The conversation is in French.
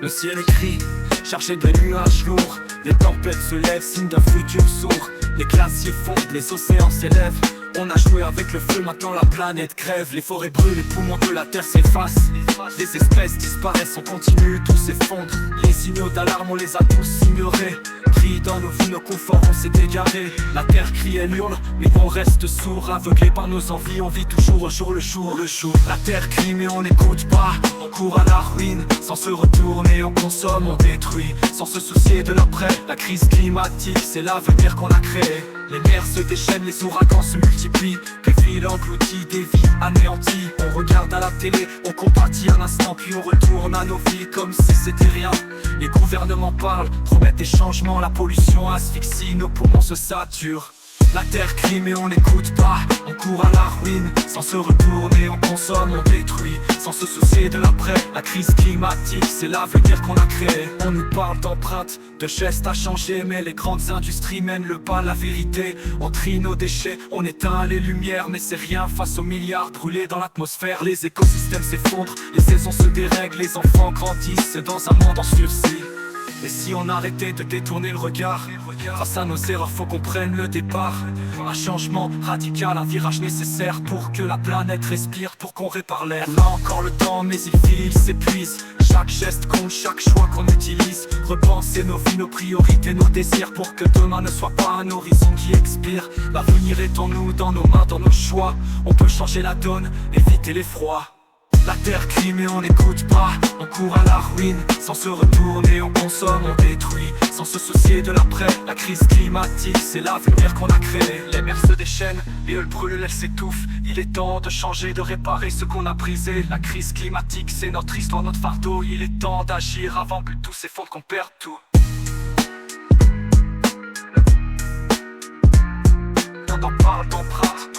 Le ciel est gris, chargé de nuages lourds. Les tempêtes se lèvent, signe d'un futur sourd. Les glaciers fondent, les océans s'élèvent. On a joué avec le feu, maintenant la planète crève. Les forêts brûlent, les poumons de la terre s'effacent. Les espèces disparaissent, on continue, tout s'effondre. Les signaux d'alarme, on les a tous ignorés. Pris dans nos vies, nos conforts, on s'est égaré. La terre crie, elle hurle, mais on reste sourd. Aveuglé par nos envies, on vit toujours au jour le jour. La terre crie, mais on n'écoute pas. On court à la ruine, sans se retourner. On consomme, on détruit, sans se soucier de l'après. La crise climatique, c'est l'avenir qu'on a créé. Les mers se déchaînent, les ouragans se multiplient. Les villes englouties, des vies anéanties. On regarde à la télé, on compatit un instant, puis on retourne à nos vies comme si c'était rien. Les gouvernements parlent, promettent des changements. La pollution asphyxie, nos poumons se saturent. La terre crie mais on n'écoute pas. On court à la ruine, sans se retourner. On consomme, on détruit, sans se soucier de l'après. La crise climatique, c'est l'avenir qu'on a créé. On nous parle d'empreintes, de gestes à changer, mais les grandes industries mènent le pas, la vérité. On trie nos déchets, on éteint les lumières, mais c'est rien face aux milliards brûlés dans l'atmosphère. Les écosystèmes s'effondrent, les saisons se dérèglent, les enfants grandissent dans un monde en sursis. Et si on arrêtait de détourner le regard, face à nos erreurs, faut qu'on prenne le départ. Un changement radical, un virage nécessaire pour que la planète respire, pour qu'on répare l'air. Là encore le temps, mais il file, il s'épuise. Chaque geste compte, chaque choix qu'on utilise. Repenser nos vies, nos priorités, nos désirs, pour que demain ne soit pas un horizon qui expire. L'avenir est en nous, dans nos mains, dans nos choix. On peut changer la donne, éviter l'effroi. La terre crie mais on n'écoute pas. On court à la ruine, sans se retourner. On consomme, on détruit, sans se soucier de l'après. La crise climatique, c'est l'avenir qu'on a créé. Les mers se déchaînent, et elles brûlent, elles s'étouffent. Il est temps de changer, de réparer ce qu'on a brisé. La crise climatique, c'est notre histoire, notre fardeau. Il est temps d'agir avant que tout s'effondre, qu'on perde tout. On en parle d'empreinte.